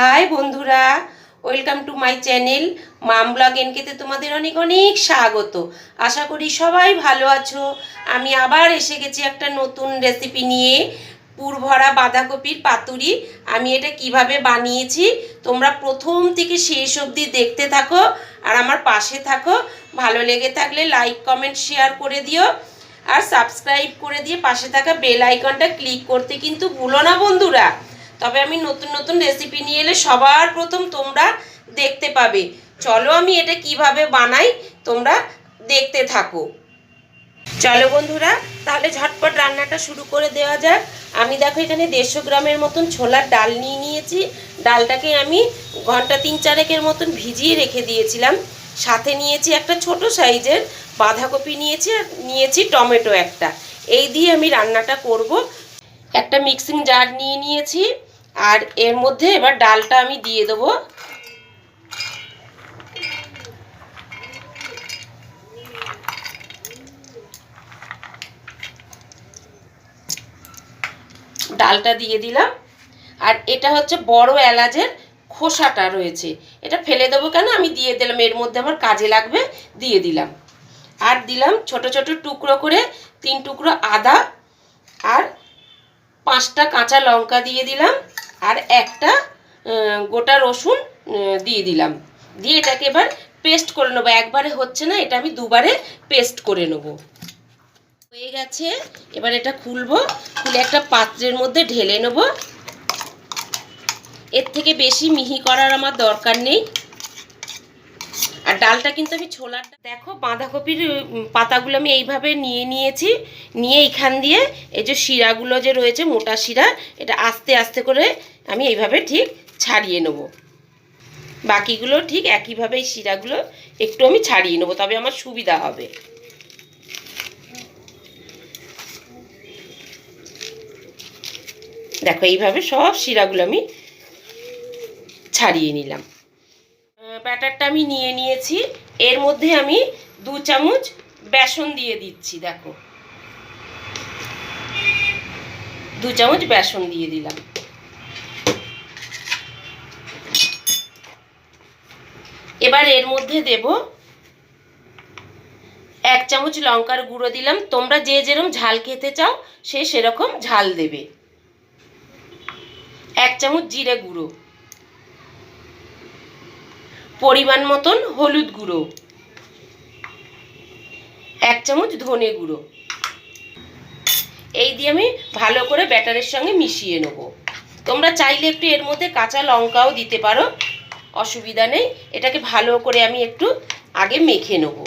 High বন্ধুরা, welcome to my channel mom blog এনকেতে তোমাদের অনেক অনেক স্বাগত। আশা করি সবাই ভালো আছো। আমি আবার এসে গেছি একটা নতুন রেসিপি নিয়ে, পুরভরা বাঁধাকপির পাতুরি। আমি এটা কিভাবে বানিয়েছি তোমরা প্রথম থেকে শেষ অবধি দেখতে থাকো আর আমার পাশে থাকো। ভালো লেগে থাকলে লাইক কমেন্ট শেয়ার করে দিও আর সাবস্ক্রাইব করে দিয়ে পাশে থাকা বেল আইকনটা ক্লিক করতে কিন্তু ভুলো না বন্ধুরা। তবে আমি নতুন নতুন রেসিপি নিয়ে এলে সবার প্রথম তোমরা দেখতে পাবে। চলো আমি এটা কিভাবে বানাই তোমরা দেখতে থাকো। চলো বন্ধুরা, তাহলে ঝটপট রান্নাটা শুরু করে দেওয়া যাক। আমি দেখো এখানে 150 গ্রামের মতন ছোলার ডাল নিয়ে নিয়েছি। ডালটাকে আমি ঘন্টা 3-4 মতন ভিজিয়ে রেখে দিয়েছিলাম। সাথে নিয়েছি একটা ছোট সাইজের বাঁধাকপি নিয়েছি আর নিয়েছি টমেটো একটা। এই দিয়ে আমি রান্নাটা করব। একটা মিক্সিং জার নিয়ে নিয়েছি আর এর মধ্যে এবার ডালটা আমি দিয়ে দেবো। ডালটা দিয়ে দিলাম আর এটা হচ্ছে বড় এলাচের খোসাটা রয়েছে, এটা ফেলে দেবো কেন, আমি দিয়ে দিলাম, এর মধ্যে আমার কাজে লাগবে, দিয়ে দিলাম। আর দিলাম ছোট ছোট টুকরো করে 3 টুকরো আদা আর 5টা কাঁচা লঙ্কা দিয়ে দিলাম আর একটা গোটা রসুন দিয়ে দিলাম। দিয়ে এটাকে এবার পেস্ট করে নেবো। একবারে হচ্ছে না, এটা আমি দুবারে পেস্ট করে নেবো। হয়ে গেছে, এবার এটা খুলবো, খুলে একটা পাত্রের মধ্যে ঢেলে নেব। এর থেকে বেশি মিহি করার আমার দরকার নেই। আর ডালটা কিন্তু আমি ছোলার দেখো বাঁধাকপির পাতাগুলো আমি এইভাবে নিয়ে নিয়েছি, নিয়ে এইখান দিয়ে এই যে শিরাগুলো যে রয়েছে মোটা শিরা, এটা আস্তে আস্তে করে আমি এইভাবে ঠিক ছাড়িয়ে নেব। বাকিগুলো ঠিক একইভাবে এই শিরাগুলো একটু আমি ছাড়িয়ে নেব, তবে আমার সুবিধা হবে। দেখো এইভাবে সব শিরাগুলো আমি ছাড়িয়ে নিলাম। ব্যাটারটা আমি নিয়ে নিয়েছি, এর মধ্যে আমি 2 চামচ বেসন দিয়ে দিচ্ছি। দেখো 2 চামচ বেসন দিয়ে দিলাম। এবার এর মধ্যে দেব 1 চামচ লঙ্কার গুঁড়ো দিলাম। তোমরা যে যেরকম ঝাল খেতে চাও সে সেরকম ঝাল দেবে। 1 চামচ জিরে গুঁড়ো, পরিমাণ মতন হলুদ গুঁড়ো, 1 চামচ ধনে গুঁড়ো। এই দিয়ে আমি ভালো করে ব্যাটারের সঙ্গে মিশিয়ে নেব। তোমরা চাইলে একটু এর মধ্যে কাঁচা লঙ্কাও দিতে পারো, অসুবিধা নেই। এটাকে ভালো করে আমি একটু আগে মেখে নেব।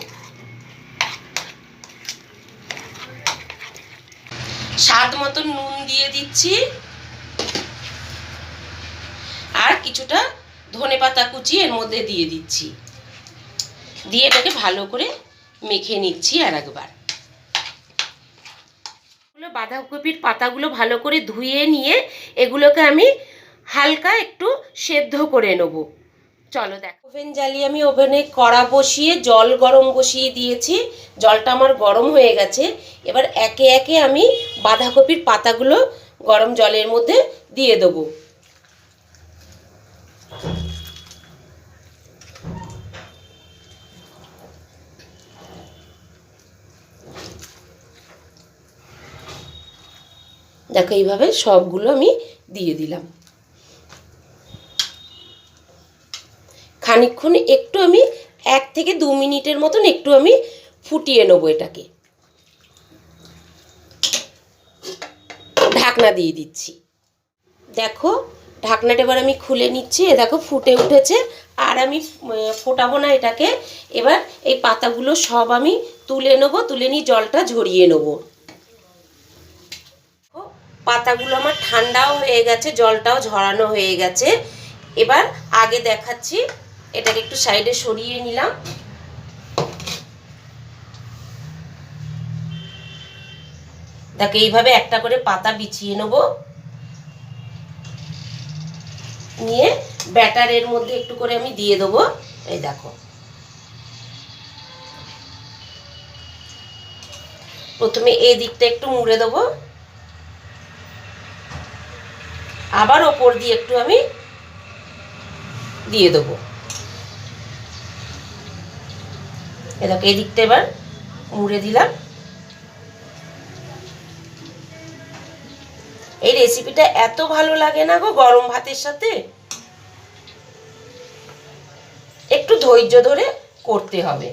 স্বাদ মতন নুন দিয়ে দিচ্ছি আর কিছুটা ধনেপাতা কুচি এর মধ্যে দিয়ে দিচ্ছি। দিয়ে এটাকে ভালো করে মেখে নিচ্ছি আর একবার। বাঁধাকপির পাতাগুলো ভালো করে ধুয়ে নিয়ে এগুলোকে আমি হালকা একটু সেদ্ধ করে নেব। চলো দেখো, ওভেন জ্বালিয়ে আমি ওভেনে কড়া বসিয়ে জল গরম বসিয়ে দিয়েছি। জলটা আমার গরম হয়ে গেছে। এবার একে একে আমি বাঁধাকপির পাতাগুলো গরম জলের মধ্যে দিয়ে দেবো। দেখো এইভাবে সবগুলো আমি দিয়ে দিলাম। খানিকক্ষণ একটু আমি 1 থেকে 2 মিনিটের মতন একটু আমি ফুটিয়ে নেবো। এটাকে ঢাকনা দিয়ে দিচ্ছি। দেখো ঢাকনাটা এবার আমি খুলে নিচ্ছি। দেখো ফুটে উঠেছে আর আমি ফোটাবো না এটাকে। এবার এই পাতাগুলো সব আমি তুলে নেবো, তুলে নিয়ে জলটা ঝরিয়ে নেবো। পাতাগুলো আমার ঠান্ডাও হয়ে গেছে, জলটাও ঝরানো হয়ে গেছে। এবার আগে দেখাচ্ছি, এটাকে একটু সাইডে সরিয়ে নিলাম। দেখো এইভাবে একটা করে পাতা বিছিয়ে নেব, নিয়ে ব্যাটারের মধ্যে একটু করে আমি দিয়ে দেবো। এই দেখো প্রথমে এই দিকটা একটু মুড়ে দেবো, আবার ওপর দিয়ে একটু আমি দিয়ে দেবো। এ দেখো এই দিকটা এবার মুড়ে দিলাম। এই রেসিপিটা এত ভালো লাগে না গো গরম ভাতের সাথে, একটু ধৈর্য ধরে করতে হবে।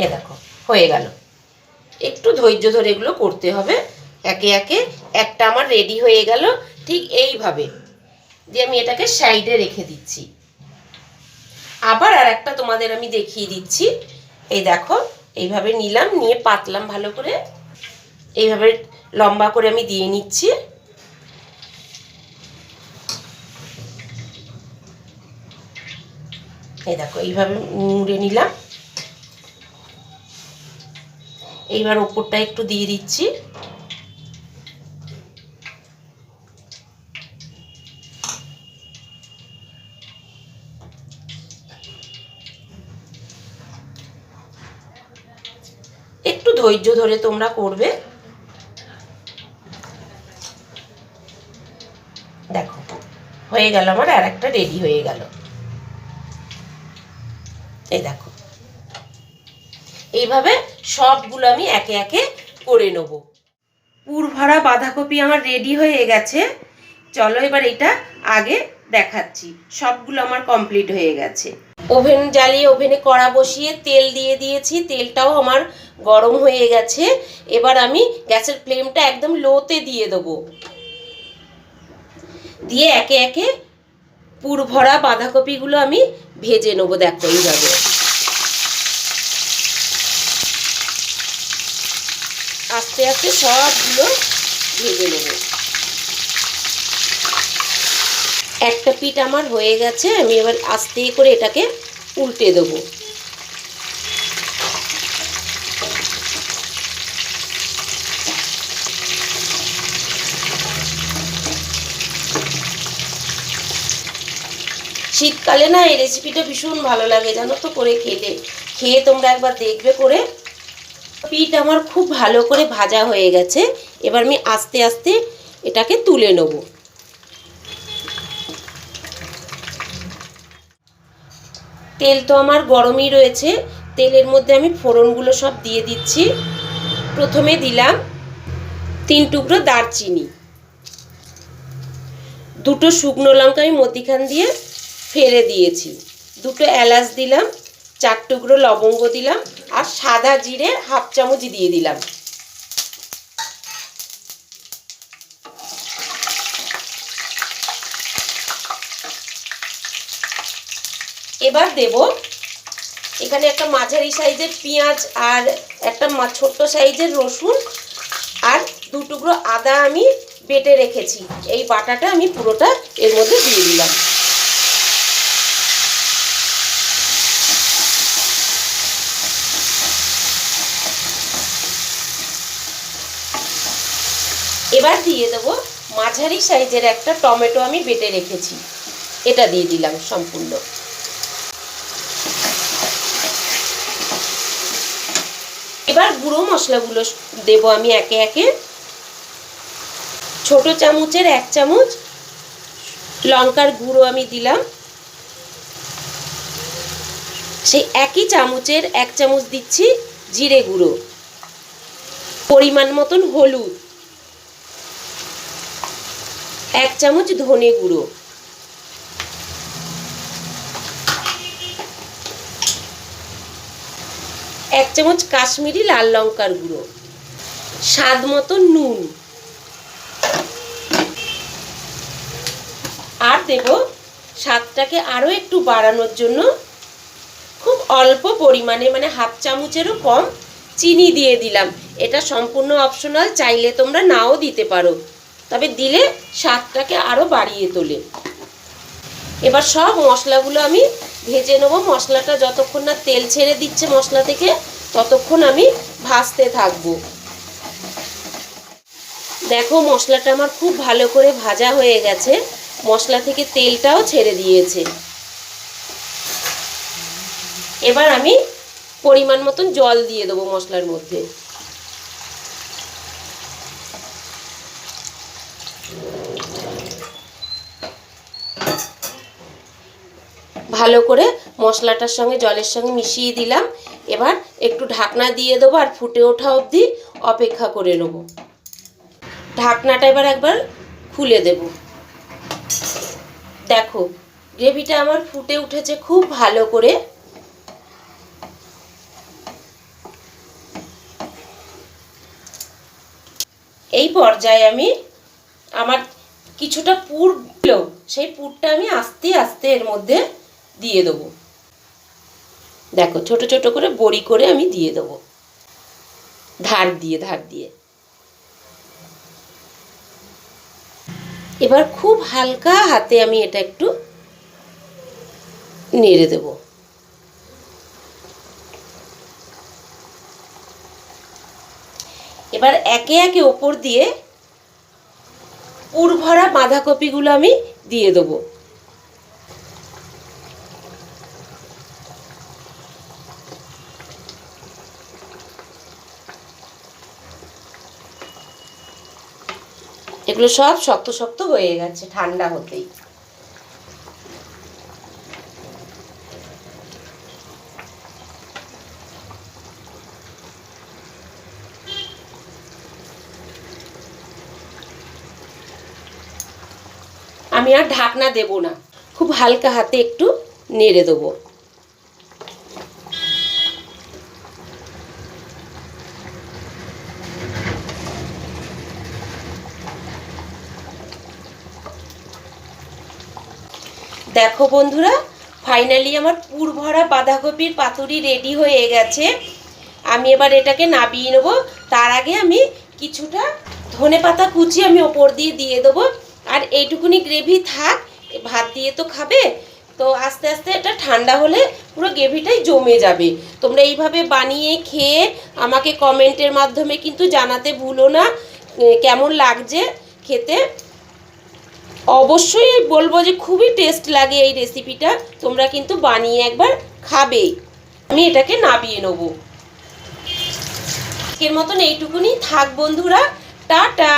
এ দেখো হয়ে গেল। একটু ধৈর্য ধরে এগুলো করতে হবে। একে একে একটা আমার রেডি হয়ে গেল। ঠিক এইভাবে দিয়ে আমি এটাকে সাইডে রেখে দিচ্ছি। আবার আর একটা তোমাদের আমি দেখিয়ে দিচ্ছি। এই দেখো এইভাবে নিলাম, নিয়ে পাতলাম ভালো করে, এইভাবে লম্বা করে আমি দিয়ে নিচ্ছি। এই দেখো এইভাবে মুড়ে নিলাম। এইবার ওপরটা একটু দিয়ে দিচ্ছি। একটু ধৈর্য ধরে তোমরা করবে। দেখো হয়ে গেল আমার, আর একটা রেডি হয়ে গেল। এই দেখো এইভাবে সবগুলো আমি একে একে করে নেব। পুর ভরা বাঁধাকপি আমার রেডি হয়ে গেছে। চলো এবার এটা আগে দেখাচ্ছি। সবগুলো আমার কমপ্লিট হয়ে গেছে। ওভেন জ্বালিয়ে ওভেনে কড়া বসিয়ে তেল দিয়ে দিয়েছি। তেলটাও আমার গরম হয়ে গেছে। এবার আমি গ্যাসের ফ্লেমটা একদম লোতে দিয়ে দেবো। দিয়ে একে একে পুর ভরা বাঁধাকপিগুলো আমি ভেজে নেবো। দেখো এইভাবে আস্তে আস্তে সবগুলো ভেজে নেব। একটা পিঠ আমার হয়ে গেছে, আমি এবার আস্তে করে এটাকে উল্টে দেবো। শীতকালে না এই রেসিপিটা ভীষণ ভালো লাগে জানো তো, করে খেয়ে তোমরা একবার দেখবে করে। পিঠ আমার খুব ভালো করে ভাজা হয়ে গেছে। এবার আমি আস্তে আস্তে এটাকে তুলে নেব। তেল তো আমার গরমই রয়েছে। তেলের মধ্যে আমি ফোড়নগুলো সব দিয়ে দিচ্ছি। প্রথমে দিলাম 3 টুকরো দারচিনি, 2টো শুকনো লঙ্কা আমি মধ্যিখান দিয়ে ফেলে দিয়েছি, 2টো এলাচ দিলাম, 4 টুকরো লবঙ্গ দিলাম, আর সাদা জিরে 1/2 চামচ দিয়ে দিলাম। এবার দেব এখানে একটা মাঝারি সাইজের পেঁয়াজ আর একটা ছোট্ট সাইজের রসুন আর 2 টুকরো আদা আমি বেটে রেখেছি। এই বাটাটা আমি পুরোটা এর মধ্যে দিয়ে দিলাম। এবার দিয়ে দেবো মাঝারি সাইজের একটা টমেটো আমি বেটে রেখেছি, এটা দিয়ে দিলাম সম্পূর্ণ। এবার গুঁড়ো মশলাগুলো দেব আমি একে একে। ছোট চামচের 1 চামচ লঙ্কার গুঁড়ো আমি দিলাম। সেই একই চামচের 1 চামচ দিচ্ছি জিরে গুঁড়ো, পরিমাণ মতন হলুদ, 1 চামচ ধনে গুঁড়ো, এক চামচ কাশ্মীরি লাল লঙ্কার গুঁড়ো, স্বাদ মতো নুন, আর দেব স্বাদটাকে আরও একটু বাড়ানোর জন্য খুব অল্প পরিমাণে, মানে 1/2 চামচেরও কম চিনি দিয়ে দিলাম। এটা সম্পূর্ণ অপশনাল, চাইলে তোমরা নাও দিতে পারো, তবে দিলে স্বাদটাকে আরও বাড়িয়ে তোলে। এবার সব মশলাগুলো আমি ভেজে নেব। মশলাটা যতক্ষণ না তেল ছেড়ে দিচ্ছে মশলা থেকে ততক্ষণ আমি ভাজতে থাকবো। দেখো মশলাটা আমার খুব ভালো করে ভাজা হয়ে গেছে, মশলা থেকে তেলটাও ছেড়ে দিয়েছে। এবার আমি পরিমাণ মতন জল দিয়ে দেবো মশলার মধ্যে। ভালো করে মশলাটার সঙ্গে জলের সঙ্গে মিশিয়ে দিলাম। এবার একটু ঢাকনা দিয়ে দেবো আর ফুটে ওঠা অবধি অপেক্ষা করে নেব। ঢাকনাটা এবার একবার খুলে দেব। দেখো গ্রেভিটা আমার ফুটে উঠেছে খুব ভালো করে। এই পর্যায়ে আমি আমার কিছুটা পুর সেই পুরটা আমি আস্তে আস্তে এর মধ্যে দিয়ে দেবো। দেখো ছোট ছোট করে বড়ি করে আমি দিয়ে দেবো ধার দিয়ে। এবার খুব হালকা হাতে আমি এটা একটু নেড়ে দেব। এবার একে একে ওপর দিয়ে পুর ভরা বাঁধাকপিগুলো আমি দিয়ে দেবো। এগুলো সব শক্ত শক্ত হয়ে গেছে ঠান্ডা হতেই। আমি আর ঢাকনা দেব না, খুব হালকা হাতে একটু নেড়ে দেবো। দেখো বন্ধুরা, ফাইনালি আমার পুর ভরা বাঁধাকপির পাতুরি রেডি হয়ে গেছে। আমি এবার এটাকে নাবিয়ে নেবো। তার আগে আমি কিছুটা ধনেপাতা কুচি আমি ওপর দিয়ে দিয়ে দেবো। আর এইটুকুনি গ্রেভি থাক, ভাত দিয়ে তো খাবে, তো আস্তে আস্তে এটা ঠান্ডা হলে পুরো গ্রেভিটাই জমে যাবে। তোমরা এইভাবে বানিয়ে খেয়ে আমাকে কমেন্টের মাধ্যমে কিন্তু জানাতে ভুলো না কেমন লাগছে খেতে। অবশ্যই বলবো যে খুবই টেস্ট লাগে এই রেসিপিটা, তোমরা কিন্তু বানিয়ে একবার খাবেই। আমি এটাকে নাবিয়ে নেব। এর মতন এইটুকুনি থাক বন্ধুরা, টাটা।